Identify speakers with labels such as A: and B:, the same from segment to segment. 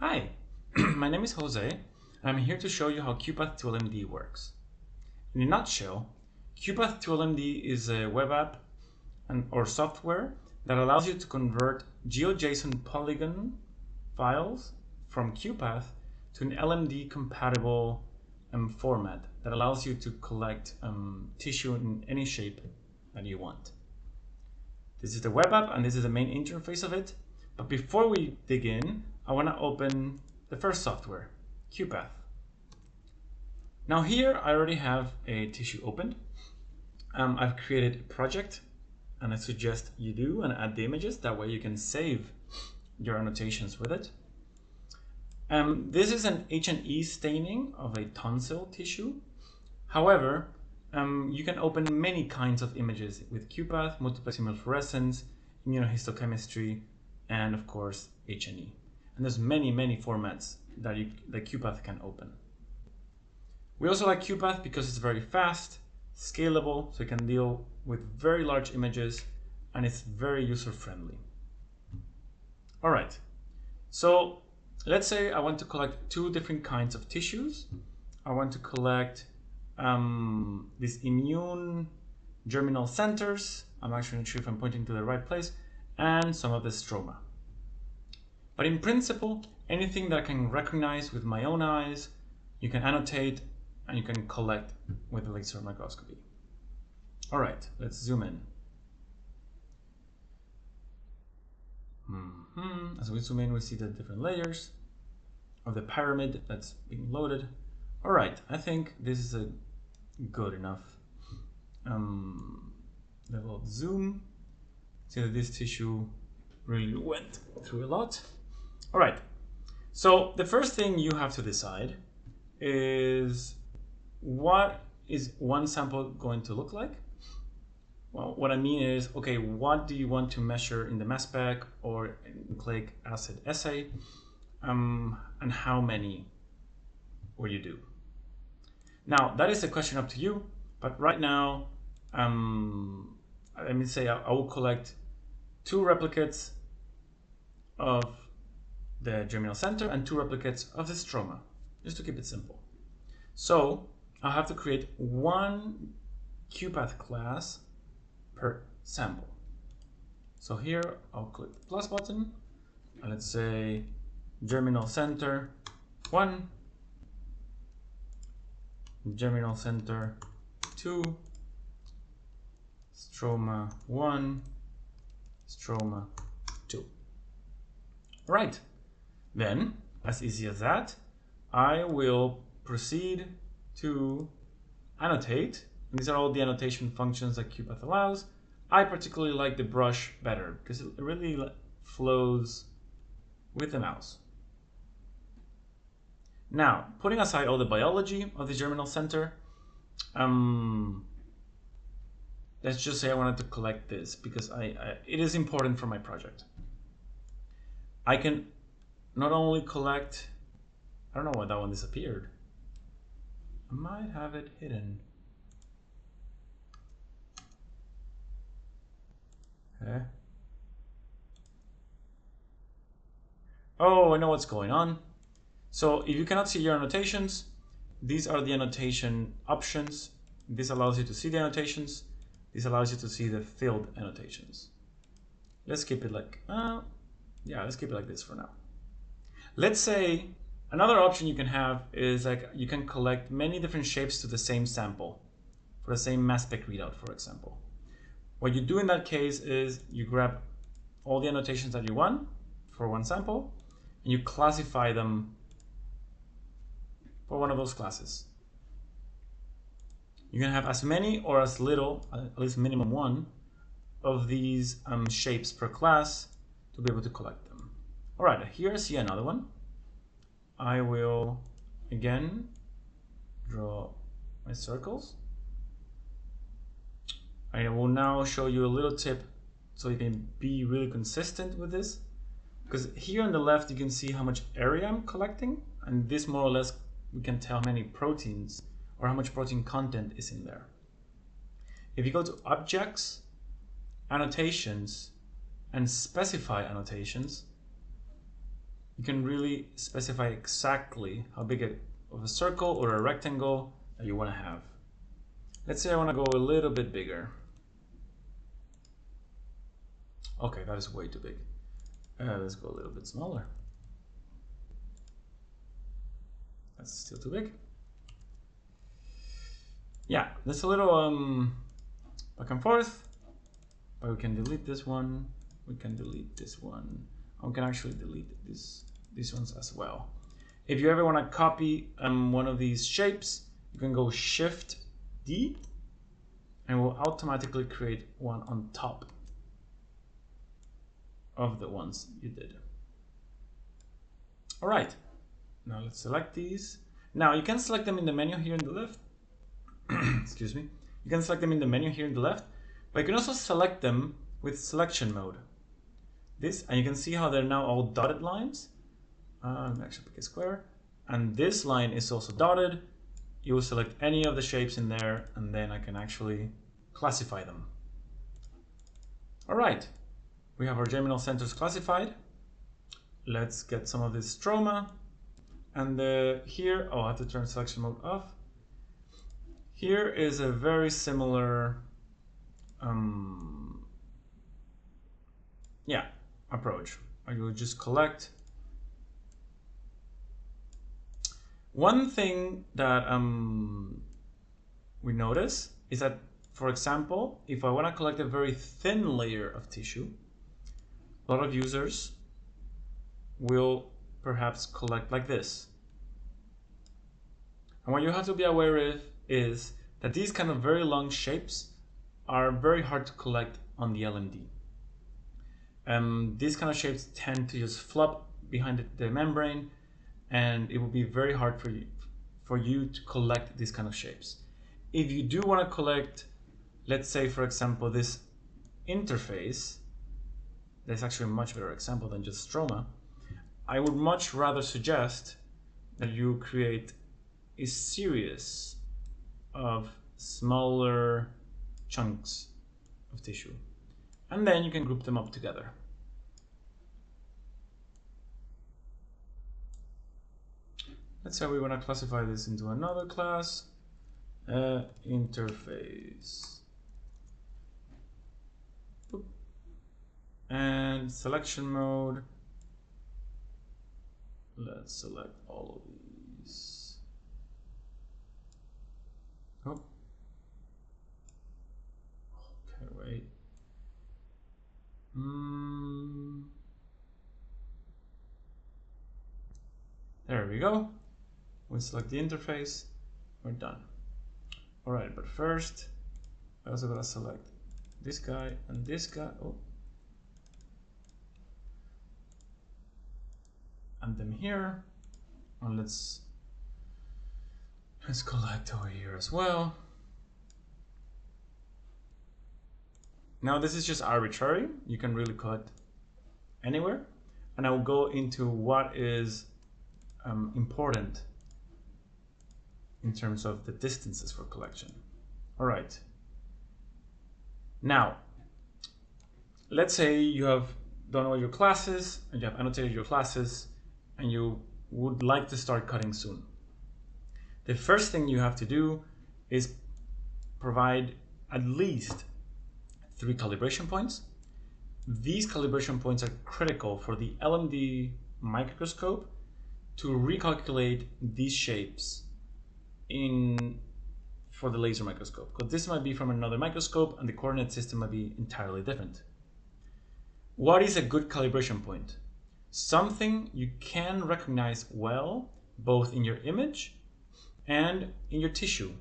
A: Hi, my name is Jose, and I'm here to show you how Qupath-to-LMD works. In a nutshell, Qupath-to-LMD is a web app or software that allows you to convert GeoJSON polygon files from Qupath to an LMD compatible format that allows you to collect tissue in any shape that you want. This is the web app and this is the main interface of it. But before we dig in, I want to open the first software, Qupath. Now here I already have a tissue opened. I've created a project and I suggest you do and add the images. That way you can save your annotations with it. This is an H&E staining of a tonsil tissue. However, you can open many kinds of images with Qupath, multiplex immunofluorescence, immunohistochemistry, and of course H&E. And there's many formats that Qupath can open. We also like Qupath because it's very fast, scalable, so it can deal with very large images, and it's very user-friendly. All right, so let's say I want to collect two different kinds of tissues. I want to collect these immune germinal centers. I'm actually not sure if I'm pointing to the right place, and some of the stroma. But in principle, anything that I can recognize with my own eyes, you can annotate and you can collect with a laser microscopy. All right, let's zoom in. As we zoom in, we see the different layers of the pyramid that's being loaded. All right, I think this is a good enough level of zoom. See that this tissue really went through a lot. All right, so the first thing you have to decide is what is one sample going to look like? Well, what I mean is, okay, what do you want to measure in the mass spec or nucleic acid assay, and how many will you do? Now, that is a question up to you, but right now, let me say I will collect 2 replicates of the germinal center and 2 replicates of the stroma, just to keep it simple. So I'll have to create 1 Qupath class per sample. So here I'll click the plus button and let's say germinal center 1, germinal center 2, stroma 1, stroma 2. Right. Then, as easy as that, I will proceed to annotate. And these are all the annotation functions that Qupath allows. I particularly like the brush better because it really flows with the mouse. Now, putting aside all the biology of the germinal center, let's just say I wanted to collect this because it is important for my project. I can not only collect, I don't know why that one disappeared. I might have it hidden. Okay. Oh, I know what's going on. So if you cannot see your annotations, these are the annotation options. This allows you to see the annotations. This allows you to see the filled annotations. Let's keep it like, let's keep it like this for now. Let's say another option you can have is like you can collect many different shapes to the same sample for the same mass spec readout, for example. What you do in that case is you grab all the annotations that you want for one sample and you classify them for one of those classes. You can have as many or as little, at least minimum 1, of these shapes per class to be able to collect them. All right, here I see another one. I will again draw my circles. I will now show you a little tip so you can be really consistent with this. Because here on the left, you can see how much area I'm collecting. And this more or less, we can tell how many proteins or how much protein content is in there. If you go to Objects, Annotations, and Specify Annotations, you can really specify exactly how big of a circle or a rectangle that you want to have. Let's say I want to go a little bit bigger. Okay, that is way too big. Let's go a little bit smaller. That's still too big. Yeah, there's a little back and forth, but we can delete this one. We can delete this one. We can actually delete these ones as well. If you ever want to copy one of these shapes, you can go Shift D, and it will automatically create one on top of the ones you did. All right, now let's select these. Now you can select them in the menu here in the left. Excuse me. You can select them in the menu here in the left, but you can also select them with selection mode. This, and you can see how they're now all dotted lines. I'm gonna actually pick a square, and this line is also dotted. You will select any of the shapes in there, and then I can actually classify them. All right, we have our germinal centers classified. Let's get some of this stroma, and here, oh, I have to turn selection mode off. Here is a very similar, approach. I will just collect. One thing that we notice is that, for example, if I want to collect a very thin layer of tissue, a lot of users will perhaps collect like this. And what you have to be aware of is that these kind of very long shapes are very hard to collect on the LMD. These kind of shapes tend to just flop behind the membrane, and it will be very hard for you to collect these kind of shapes. If you do want to collect, let's say, for example, this interface, that's actually a much better example than just stroma. I would much rather suggest that you create a series of smaller chunks of tissue, and then you can group them up together. Let's say we want to classify this into another class, interface. And selection mode, let's select all of these. Oh. Okay, wait. There we go. We select the interface, we're done. All right, but first, I also gotta select this guy and this guy. Oh. And them here, and let's collect over here as well. Now this is just arbitrary. You can really collect anywhere, and I will go into what is important in terms of the distances for collection. All right. Now, let's say you have done all your classes and you have annotated your classes, and you would like to start cutting soon. The first thing you have to do is provide at least 3 calibration points. These calibration points are critical for the LMD microscope to recalculate these shapes for the laser microscope, because this might be from another microscope and the coordinate system might be entirely different. What is a good calibration point? Something you can recognize well, both in your image and in your tissue.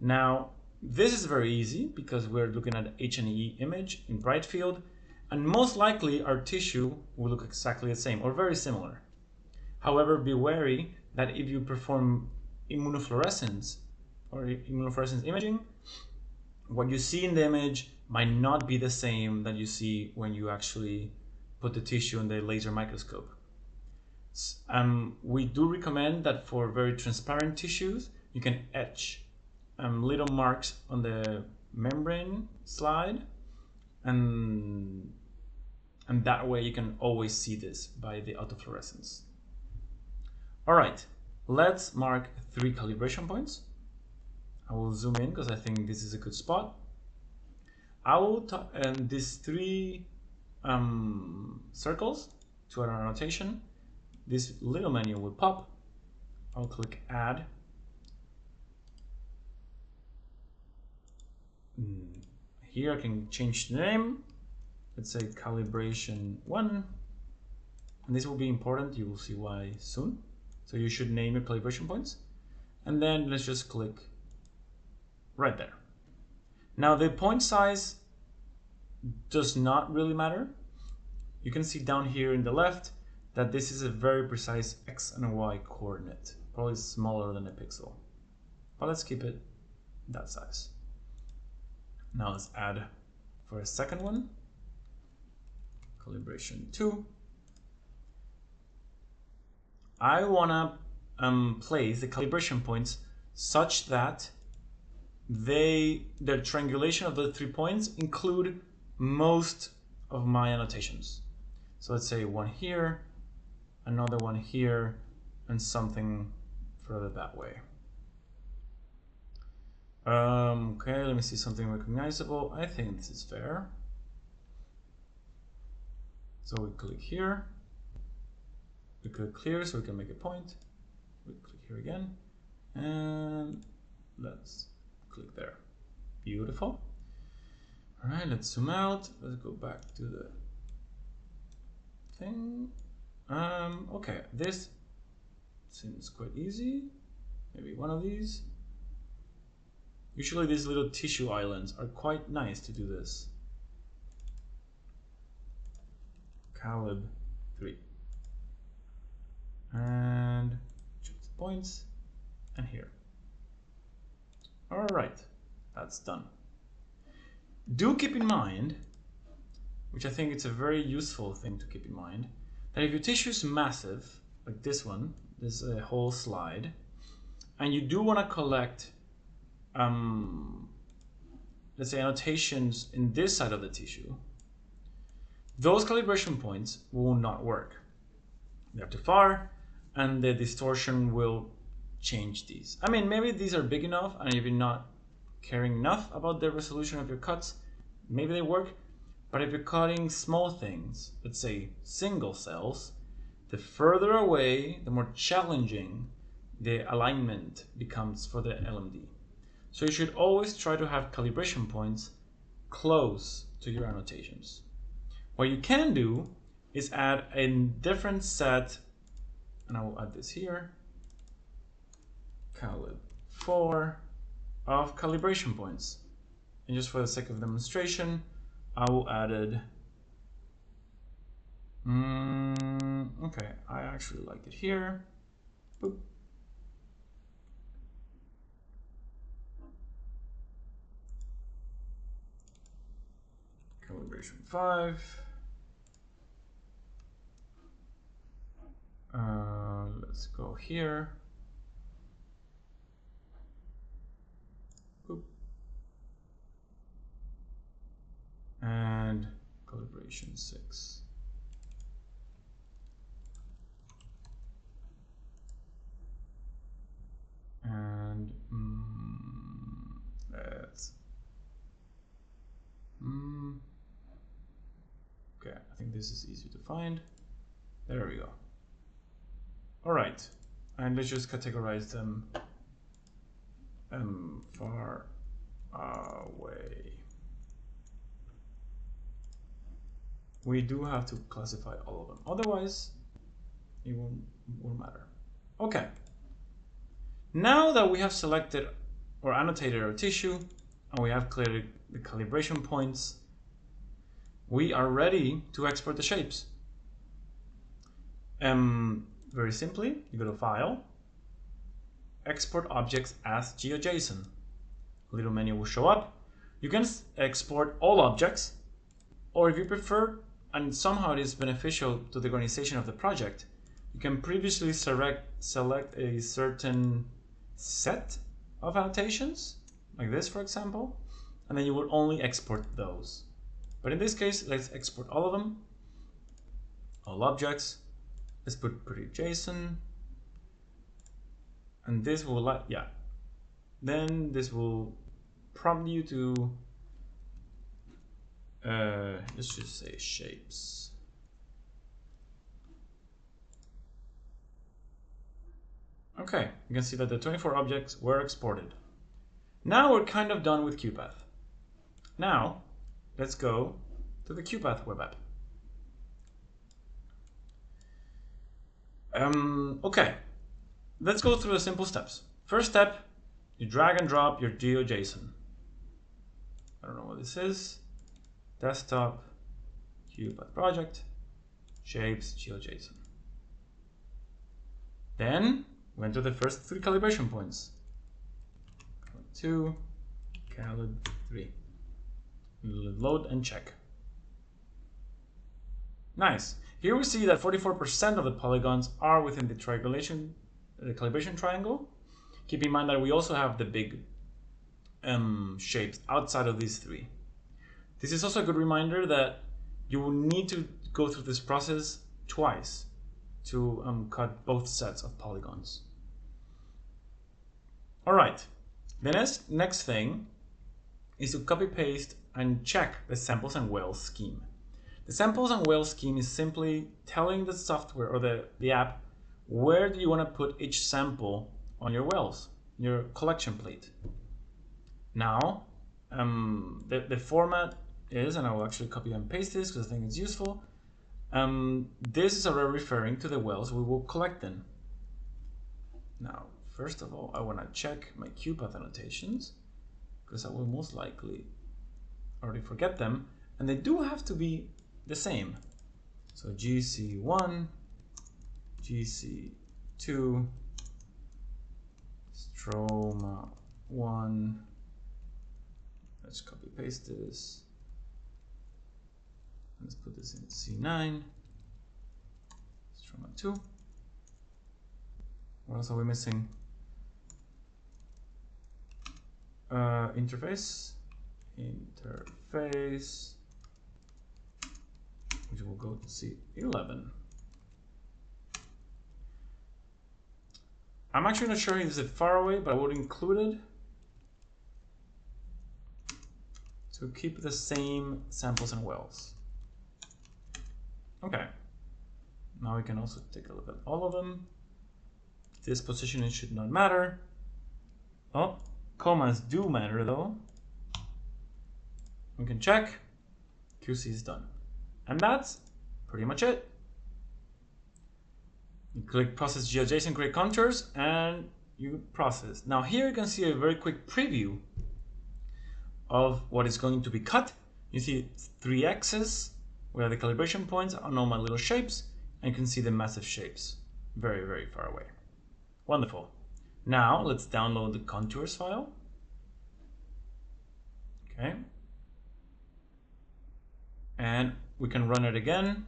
A: Now, this is very easy because we're looking at H&E image in bright field, and most likely our tissue will look exactly the same or very similar. However, be wary that if you perform immunofluorescence or immunofluorescence imaging, what you see in the image might not be the same that you see when you actually put the tissue in the laser microscope. We do recommend that for very transparent tissues, you can etch little marks on the membrane slide, and And that way you can always see this by the autofluorescence. All right, let's mark 3 calibration points. I will zoom in because I think this is a good spot. I will these 3 circles to our annotation. This little menu will pop. I'll click add. Here I can change the name. Let's say calibration 1. And this will be important. You will see why soon. So you should name your calibration points. And then let's just click right there. Now the point size does not really matter. You can see down here in the left that this is a very precise X and Y coordinate, probably smaller than a pixel. But let's keep it that size. Now let's add for a second one, calibration 2. I wanna place the calibration points such that their triangulation of the 3 points include most of my annotations. So let's say one here, another one here, and something further that way. Okay, let me see something recognizable. I think this is fair. So we click here. We click clear so we can make a point. We click here again. And let's click there. Beautiful. All right, let's zoom out. Let's go back to the thing. Okay, this seems quite easy. Maybe one of these. Usually these little tissue islands are quite nice to do this. Calib 3. And choose the points and here. All right, that's done. Do keep in mind, which I think it's a very useful thing to keep in mind, that if your tissue is massive, like this one, this is a whole slide, and you do want to collect, let's say annotations in this side of the tissue, those calibration points will not work. They're too far, and the distortion will change these. I mean, maybe these are big enough, and if you're not caring enough about the resolution of your cuts, maybe they work. But if you're cutting small things, let's say single cells, the further away, the more challenging the alignment becomes for the LMD. So you should always try to have calibration points close to your annotations. What you can do is add a different set, and I will add this here, calib 4 of calibration points. And just for the sake of demonstration, I will add it. Okay, I actually like it here. Boop. Calibration 5. Let's go here. Boop. And calibration 6. And let's okay, I think this is easy to find. There we go. All right, and let's just categorize them far away. We do have to classify all of them, otherwise it won't matter. Okay, now that we have selected or annotated our tissue and we have cleared the calibration points, we are ready to export the shapes. Very simply, you go to File, Export Objects as GeoJSON. A little menu will show up. You can export all objects, or if you prefer, and somehow it is beneficial to the organization of the project, you can previously select a certain set of annotations, like this, for example, and then you will only export those. But in this case, let's export all of them. all objects. Let's put pretty JSON, and this will then this will prompt you to let's just say shapes. Okay, you can see that the 24 objects were exported. Now we're kind of done with Qupath. Now let's go to the Qupath web app. Okay, let's go through the simple steps. First step, you drag and drop your GeoJSON. I don't know what this is. Desktop, Qupath project, shapes, GeoJSON. Then we enter the first 3 calibration points. Calib 2, Calib 3. Load and check. Nice. Here we see that 44% of the polygons are within the calibration triangle. Keep in mind that we also have the big shapes outside of these 3. This is also a good reminder that you will need to go through this process twice to cut both sets of polygons. All right, the next thing is to copy paste and check the samples and whales scheme. The samples and whales scheme is simply telling the software or the app where do you want to put each sample on your whales, your collection plate. Now, the format is, and I will actually copy and paste this because I think it's useful. This is already referring to the whales we will collect then. Now, first of all, I want to check my Qupath annotations because I will most likely already forget them, and they do have to be the same. So GC1, GC2, Stroma 1. Let's copy paste this. Let's put this in C9. Stroma 2. What else are we missing? Interface, which will go to C11. I'm actually not sure if it's far away, but I would include it to keep the same samples and whales. Okay. Now we can also take a look at all of them. This positioning should not matter. Oh, commas do matter though. We can check. QC is done. And that's pretty much it. You click process GeoJSON, create contours, and you process. Now here you can see a very quick preview of what is going to be cut. You see 3 X's where the calibration points are all my little shapes, and you can see the massive shapes very, very far away. Wonderful. Now let's download the contours file. Okay. And we can run it again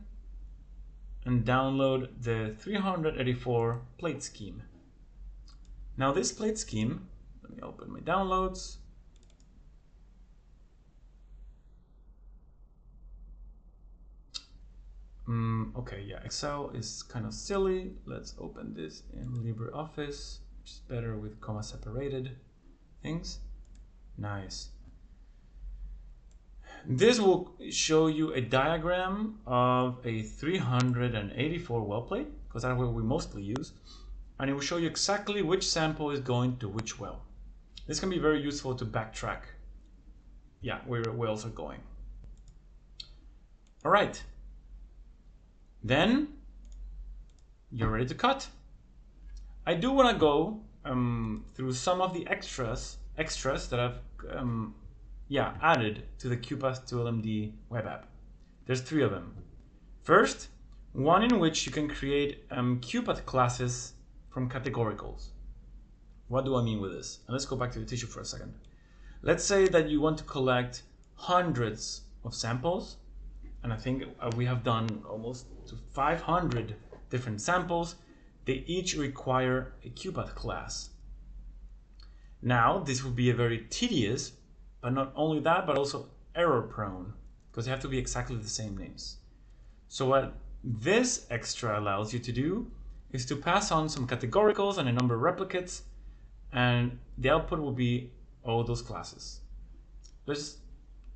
A: and download the 384 plate scheme. Now this plate scheme, let me open my downloads. Okay, yeah, Excel is kind of silly. Let's open this in LibreOffice, which is better with comma separated things. Nice. This will show you a diagram of a 384 well plate, because that's what we mostly use, and it will show you exactly which sample is going to which well. This can be very useful to backtrack, yeah, where wells are going. All right. Then you're ready to cut. I do want to go through some of the extras that I've added to the Qupath-to-LMD web app. There's 3 of them. First, one in which you can create Qupath classes from categoricals. What do I mean with this? And let's go back to the tissue for a second. Let's say that you want to collect hundreds of samples, and I think we have done almost to 500 different samples. They each require a Qupath class. Now, this will be a very tedious, but not only that, but also error prone, because they have to be exactly the same names. So what this extra allows you to do is to pass on some categoricals and a number of replicates, and the output will be all those classes. Let's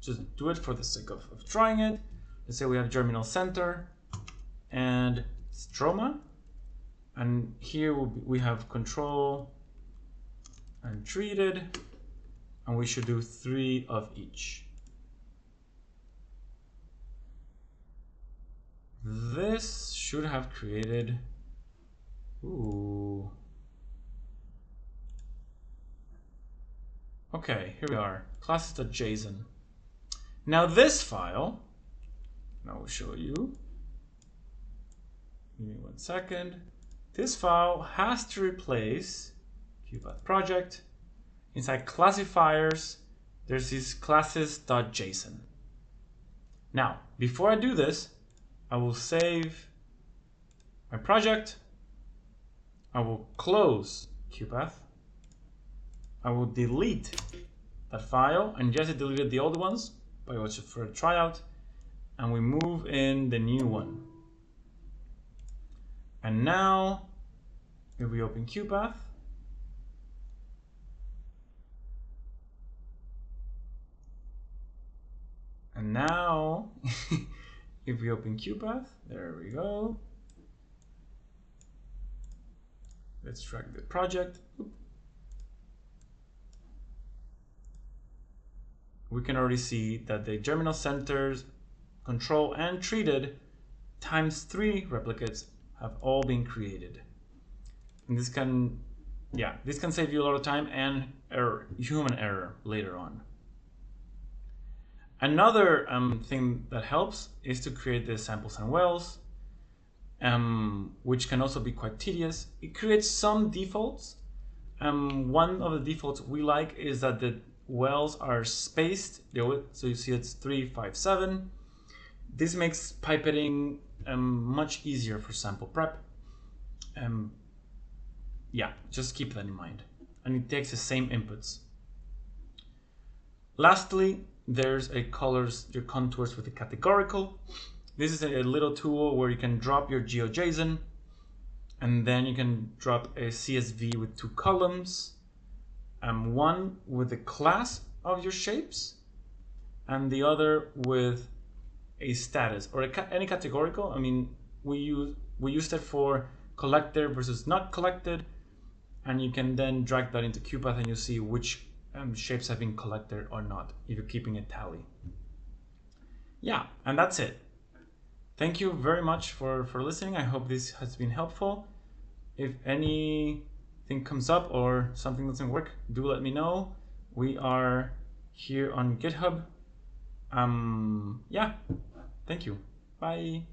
A: just do it for the sake of trying it. Let's say we have germinal center and stroma, and here we have control and treated, and we should do 3 of each. This should have created, ooh. Okay, here we are, classes.json. Now this file, I will show you. Give me 1 second. This file has to replace Qupath project. Inside classifiers, there's this classes.json. Now, before I do this, I will save my project. I will close Qupath. I will delete that file, and yes, I deleted the old ones, but it was for a tryout, and we move in the new one. And now, if we open Qupath, and now, if we open Qupath, there we go. Let's drag the project. We can already see that the germinal centers, control, and treated times 3 replicates have all been created. And this can, this can save you a lot of time and human error later on. Another thing that helps is to create the samples and wells, which can also be quite tedious. It creates some defaults. One of the defaults we like is that the wells are spaced, so you see it's 3, 5, 7. This makes pipetting much easier for sample prep. Just keep that in mind. And it takes the same inputs. Lastly, there's a colors your contours with a categorical. This is a little tool where you can drop your GeoJSON, and then you can drop a CSV with 2 columns, one with the class of your shapes, and the other with a status or any categorical. I mean, we used it for collected versus not collected, and you can then drag that into Qupath and you see which shapes have been collected or not, if you're keeping a tally. Yeah, and that's it. Thank you very much for listening. I hope this has been helpful. If anything comes up or something doesn't work, do let me know. We are here on GitHub. Thank you. Bye.